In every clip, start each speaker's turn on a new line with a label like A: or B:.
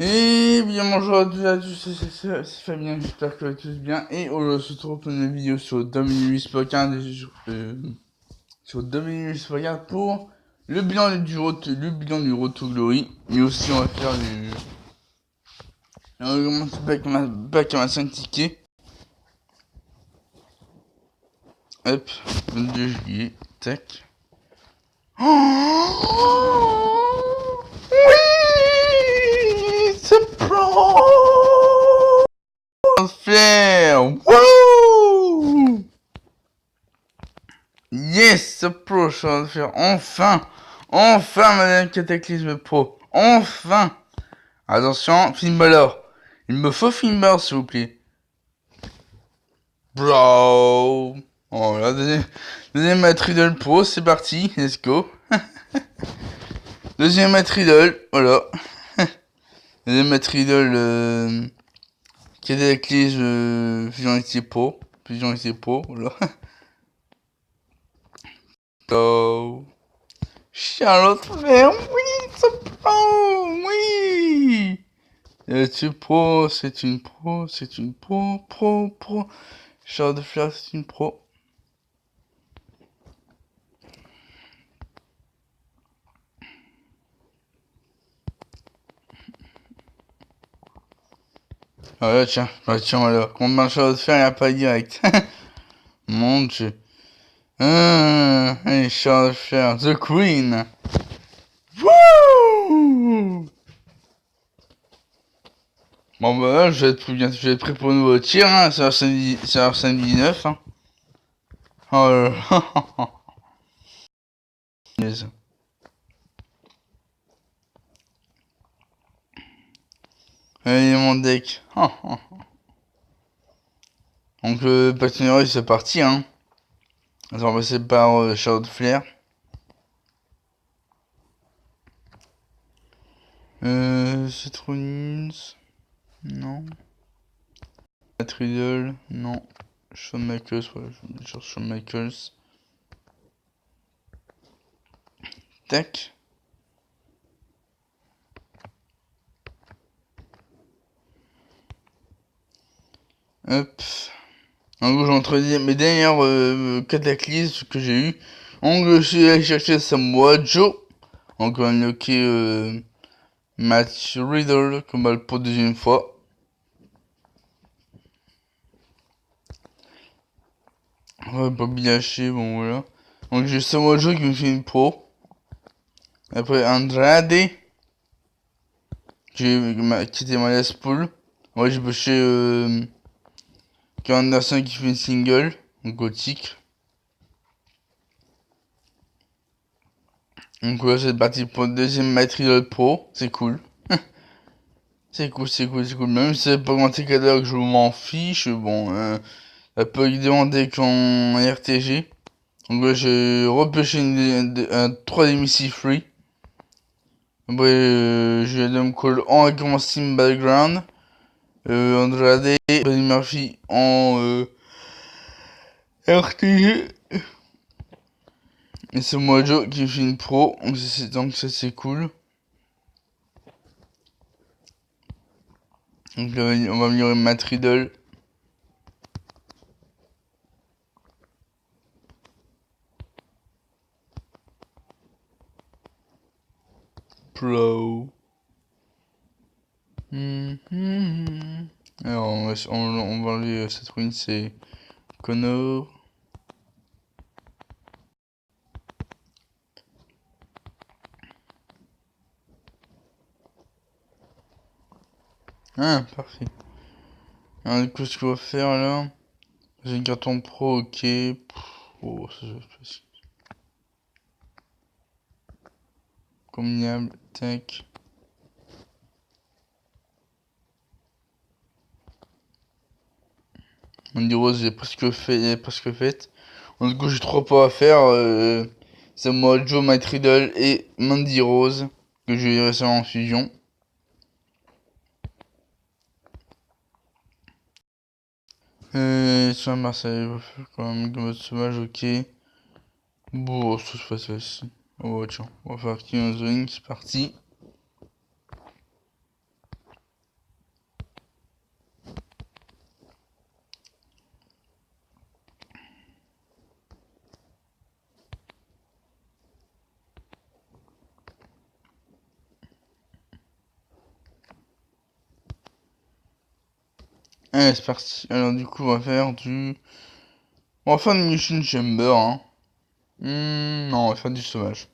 A: Et bien bonjour à tous, c'est Fabien, j'espère que vous allez tous bien. Et aujourd'hui, on se retrouve pour une vidéo sur Dominique Pocket, sur Dominique Pocket pour le bilan le bilan du Road to Glory. Et aussi, on va faire du. On va commencer back à ma 5 tickets. Hop, 22 juillet, tac. Oh oui, c'est pro! Transfert! Wouh! Yes, pro transfert! Enfin! Enfin, Madame Cataclysme Pro! Enfin! Attention, Finballer! Il me faut Finballer, s'il vous plaît. Bro! Oh là, deuxième Matridol Pro, c'est parti, let's go! Deuxième Matridol, voilà. Deuxième Matridol, Cataclysme Fusion Pro, voilà. Go! Charlotte Flair, oui, c'est pro, oui. C'est une pro. Charlotte Flair, c'est une pro. Ah là, tiens, voilà. Combien Charlotte Flair, il n'y a pas direct. Mon dieu. Allez, Charlotte Flair, The Queen. Wouh! Bon bah là, je vais être prêt pour un nouveau tir, hein. C'est un samedi 9, hein. Oh là là. Yes. Allez, mon deck. Donc le patineur, c'est parti, hein. On va passer par Charlotte Flair. Citronins. Non. Matridol. Non. Shawn Michaels, voilà, je vais mettre sur Shawn Michaels. Tac. Hop. En gros, j'ai entre mes dernières cataclysmes que j'ai eu. En gros, je suis allé chercher Samoa Joe. Donc, on va unlocker Match Riddle comme pour deuxième fois. Ouais, Bobby Lashley, bon voilà. Donc, j'ai Samoa Joe qui me fait une pro. Après, Andrade. Qui était ma last pool. Ouais, j'ai pêché Anderson qui fait une single. Donc, gothique. Donc, ouais, c'est parti pour le deuxième Matridol Pro. C'est cool. C'est cool. Même si c'est pas augmenté catalogue, je m'en fiche. Bon, ça peut demander qu'en RTG. Donc là, j'ai repêché un 3 demi free. Après, j'ai Adam Cole en grand Steam Background. Andrade, Buddy Murphy en RTG. Et c'est moi Joe qui fait une pro. Donc ça c'est cool. Donc là, on va améliorer Matt Riddle. Pro. Alors on va enlever cette ruine, c'est Connor. Ah, parfait. Alors, du coup, ce qu'on va faire là, j'ai une carton pro, ok. Oh, ça c'est facile. Combinable, tac. Mandy Rose, j'ai presque fait. Du coup, j'ai 3 points à faire. C'est moi, Joe, Matt Riddle et Mandy Rose, que j'ai eu récemment en fusion. Sur Marseille, il va faire quand même comme sauvage, ok. Bon, ça se passe facile. Oh, tiens, on va faire King of the Ring, c'est parti. Allez, c'est parti. Alors du coup, on va faire du... On va faire une Mission Chamber, hein. Non, on va faire du sauvage.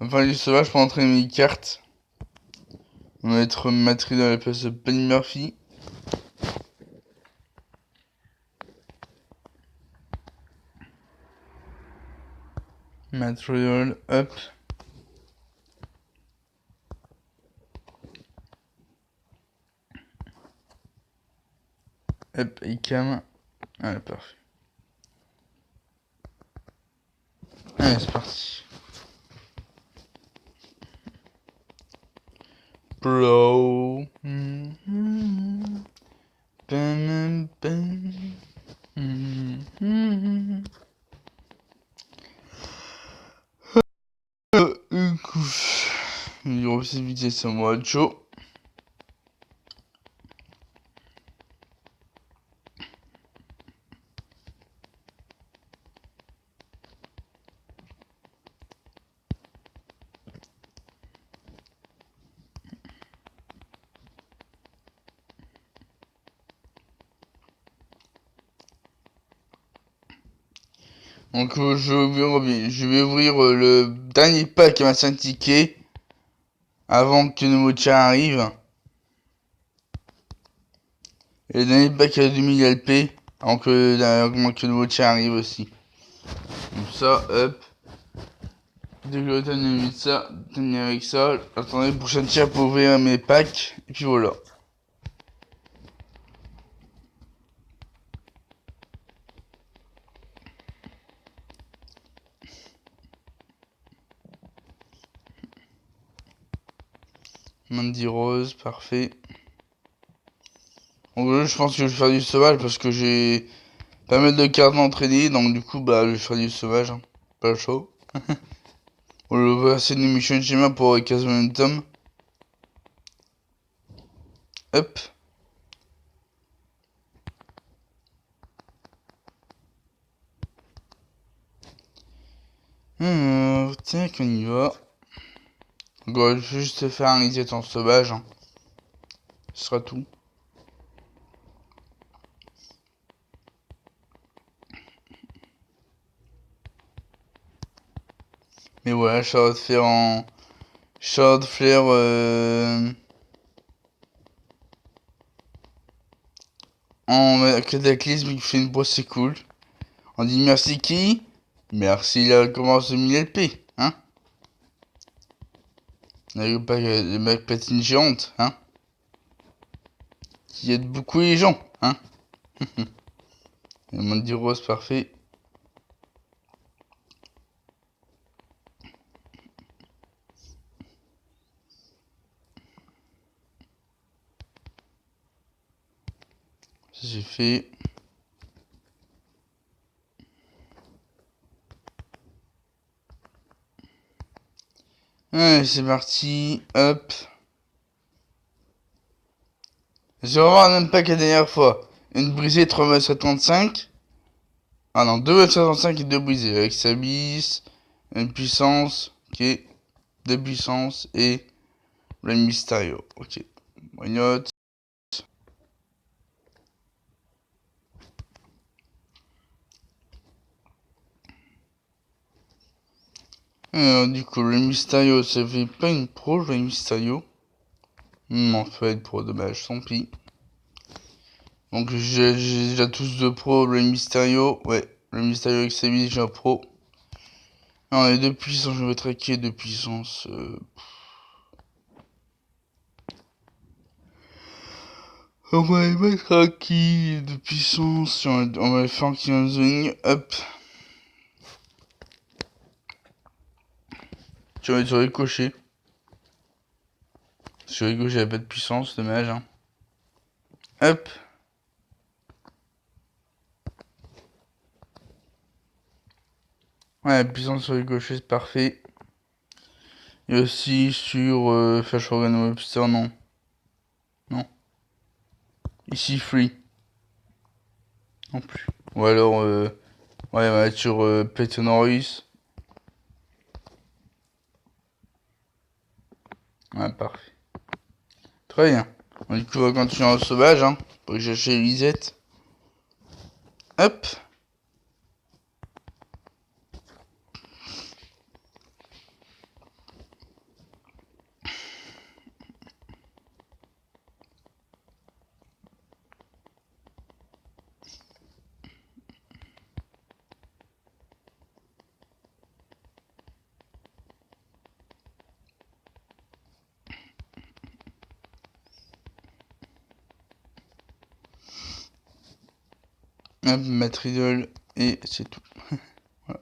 A: On va faire du sauvage pour entraîner mes cartes. On va mettre Matri dans la place de Penny Murphy. Material up. Up et cam. Allez, parfait. Allez, c'est parti. Bro. Bam, bam. Une couche. Il y a aussi vitesse à moi, Joe. Donc je vais ouvrir le dernier pack à ma 5 tickets avant que le nouveau chat arrive. Et le dernier pack à 2000 LP avant que le nouveau chat arrive aussi. Donc ça, hop. Dès que je termine avec ça, terminer avec ça. Attendez le prochain chat pour ouvrir mes packs. Et puis voilà. Mandy Rose, parfait. Donc là, je pense que je vais faire du sauvage parce que j'ai pas mal de cartes d'entraîner. Donc du coup, bah, je vais faire du sauvage. Hein. Pas le show. On va passer une mission de schéma pour 15 momentum. Hop. Tiens qu'on y va. Donc, on va juste faire un reset en sauvage. Hein. Ce sera tout. Mais voilà, Shard Flare en... Shard Flare en cataclysme qui fait une pause, c'est cool. On dit merci qui? Merci la commence de 1000 LP, hein? Le mec patine géante, hein? Qui aide beaucoup les gens, hein? Et Mandy Rose, parfait. J'ai fait. Allez, c'est parti. Hop. Je vais revoir le même pack que la dernière fois. Une brisée 3,75. Ah non, 2,65 et 2 brisées. Avec sa bis, une puissance. Ok. 2 puissances et le Mysterio. Ok. Why not? Alors, du coup, le Mysterio, ça fait pas une pro, le Mysterio. Non, ça va être pro, dommage, tant pis. Donc, j'ai déjà tous de pro, le Mysterio. Ouais, le Mysterio avec sa vie, déjà pro. Alors, les 2 puissances, je vais traquer 2 puissances. On va les mettre à qui de puissance? On va les faire un petit unzoning. Hop. Tu vas être sur ricochet. Sur ricochet, il n'y a pas de puissance, dommage. Hein. Hop. Ouais, la puissance sur ricochet, c'est parfait. Et aussi sur Flash Organ Webster, non. Non. Ici, Free. Non plus. Ou alors, ouais, on va être sur Peyton Royce. Ouais, parfait. Très bien. Du coup, on va continuer en sauvage, hein. Pour que j'achète Lisette. Hop. Hop, mettre idole. Et c'est tout. Voilà.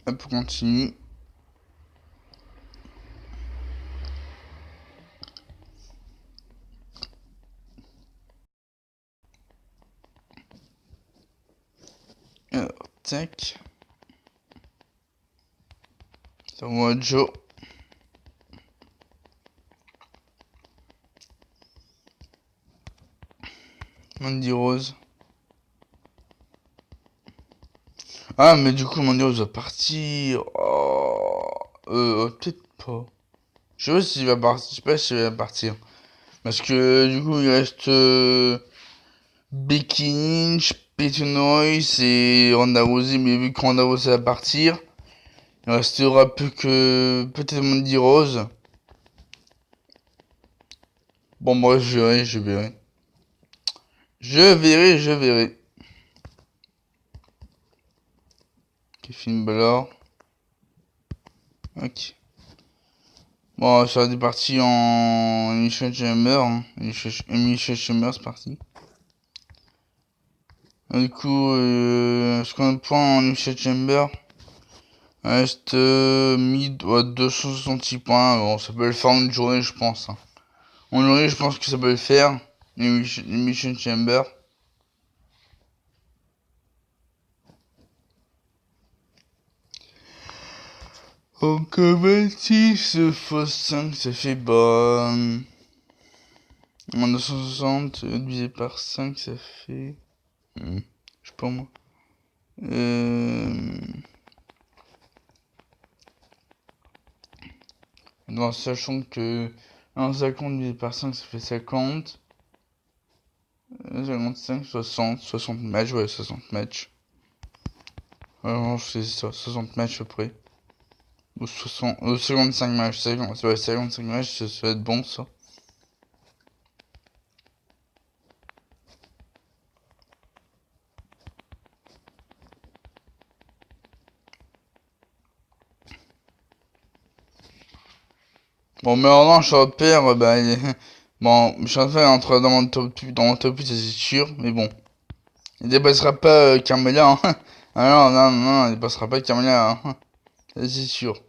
A: Hop, on continue. Alors, tac. C'est moi, Joe. Mandy Rose. Ah, mais du coup, Mandy Rose va partir. Oh. Peut-être pas. Je sais pas s'il va partir. Je sais pas s'il va partir. Parce que du coup, il reste Becky Lynch, Peyton Royce et Ronda Rousey. Mais vu que Ronda Rousey va partir, il restera plus que peut-être Mandy Rose. Bon, moi, je verrai, je verrai. Je verrai. Kevin Balor. Ok. Bon, ça va être parti en Elimination Chamber. Hein. Elimination Chamber, c'est parti. Du coup, ce qu'on a de points en Elimination Chamber reste mid, ouais, 266 points. Bon, ça peut le faire en une journée, je pense. Hein. En une journée, je pense que ça peut le faire. Elimination Chamber. Donc, 26 x 5, ça fait bah. En 260 divisé par 5, ça fait. Je sais pas moi. Non, sachant que 1,50 divisé par 5, ça fait 50. 55, 60 matchs, ouais, 60 matchs. Alors, je fais ça, 60 matchs à peu près. Ou 60, 55 matchs, 50, ouais, 55 matchs, ça va être bon ça. Bon, mais alors, je repère, bah, bon, je suis en train d'entrer dans mon top 8, ça c'est sûr, mais bon. Il dépassera pas Carmella, hein. Ah non, non, non, il dépassera pas Carmella, hein. Ça c'est sûr.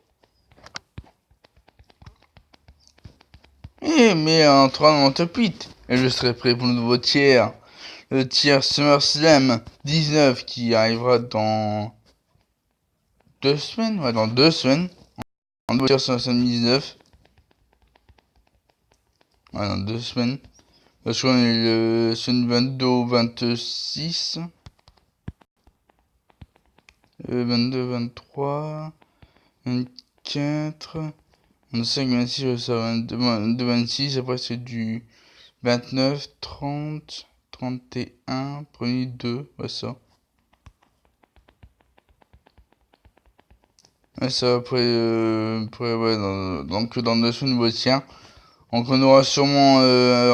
A: Mais entrera dans mon top 8. Et je serai prêt pour le nouveau tiers. Le tiers SummerSlam 19 qui arrivera dans 2 semaines. Ouais, dans 2 semaines. En nouveau tiers SummerSlam 19. Ouais, dans 2 semaines. Parce qu'on est le semaine 22 au 26. 22, 23, 24, 25, 26, ça, 22, 26. Après, c'est du 29, 30, 31, premier 2, ouais, ça. Ouais, ça, après ouais, donc dans 2 semaines, nouveau tien. Donc on aura sûrement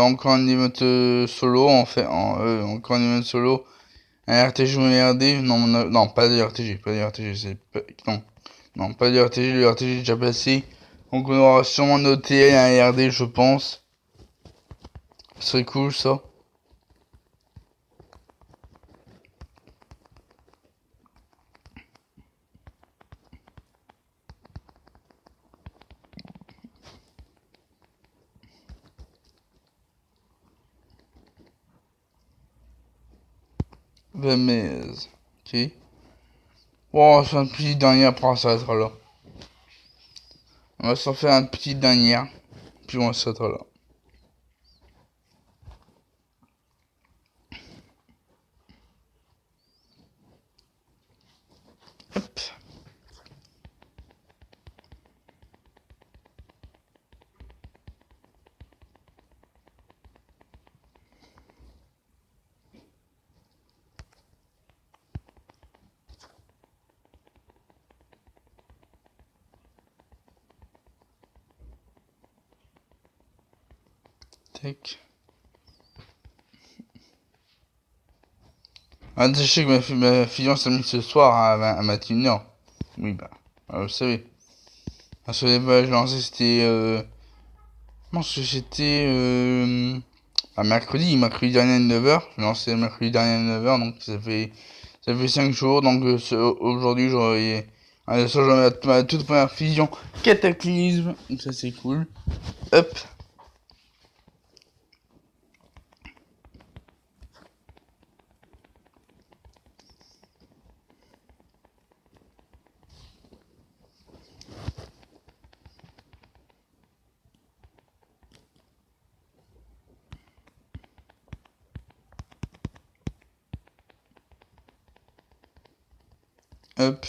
A: encore un event solo, en fait, encore un event solo. Un RTG ou un RD, non, pas de RTG, pas de RTG, non, pas de RTG, le RTG est déjà passé. Donc on aura sûrement noté un RD, je pense. Ce serait cool, ça. Vemez. Ok. Bon, on va se faire une petite dernière, après ça va être là. On va s'en faire un petit dernière. puis on s'arrêtera là. Hop. Tac. Ah, sachez que ma fiance a mis ce soir à 21h. Oui, bah, vous savez. Parce que bah, je lancé, c'était. Je pense que c'était. Mercredi dernier à 9h. Je lancé mercredi dernier à 9h, donc ça fait 5 jours. Donc aujourd'hui, j'aurais. J'aurai ma toute première fusion Cataclysme. Donc ça, c'est cool. Hop. Hop.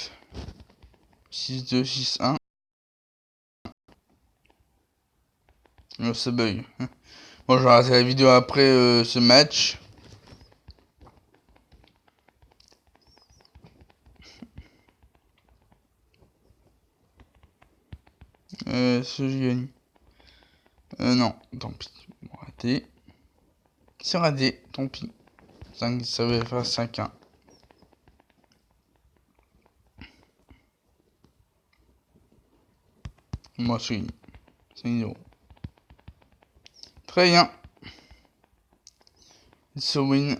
A: 6-2, 6-1. Oh, ça bug. Bon, je vais arrêter la vidéo après ce match. Si je gagne. Non, tant pis. Bon, raté. C'est raté, tant pis. 5, ça va faire 5-1. Moi, je suis 5-0. Très bien. It's a win.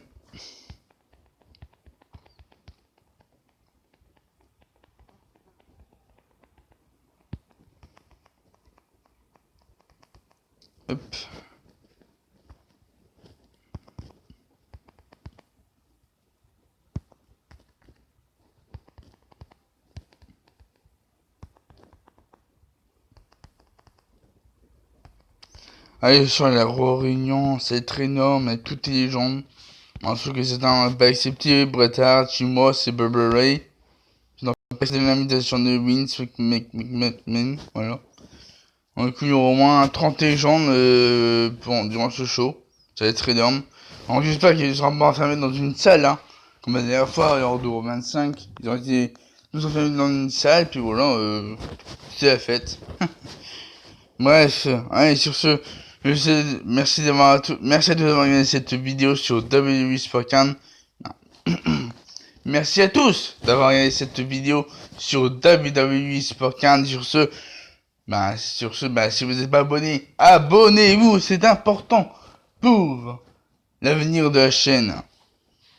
A: Hop. Allez, sur la réunion, c'est très énorme, avec toutes les légendes. En tout cas, c'est un pas accepté. Bret Hart, Chimos et Bubba Ray. Donc, c'est l'invitation de Vince McMahon, voilà. Donc, il y aura au moins 30 légendes durant ce show. Ça va être énorme. Donc, j'espère qu'ils ne seront pas enfermés dans une salle, hein. Comme la dernière fois, lors de 25, ils ont été tous enfermés dans une salle, puis voilà, c'est la fête. Bref, allez, sur ce, merci à tous d'avoir regardé cette vidéo sur WWE Sport Can. Merci à tous d'avoir regardé cette vidéo sur WWE Sport Can. Sur ce, si vous n'êtes pas abonné, abonnez-vous, c'est important pour l'avenir de la chaîne.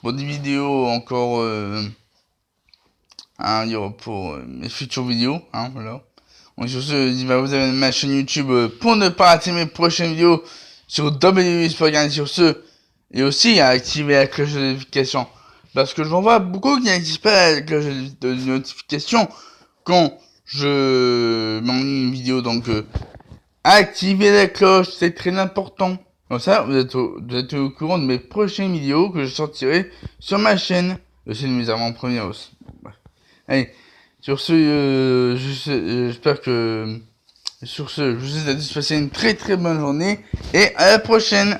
A: Pour des vidéos encore, pour mes futures vidéos, hein, voilà. Donc sur ce, vous avez ma chaîne YouTube pour ne pas rater mes prochaines vidéos sur WWE Sport Can. Sur ce, et aussi à activer la cloche de notification. Parce que je m'en vois beaucoup qui n'activent pas la cloche de notification quand je m'envoie une vidéo. Donc activez la cloche, c'est très important. Comme ça, vous êtes au courant de mes prochaines vidéos que je sortirai sur ma chaîne. Aussi de mes avant-premières aussi. Bref. Allez, sur ce, j'espère que... Sur ce, je vous souhaite à tous passer une très très bonne journée et à la prochaine.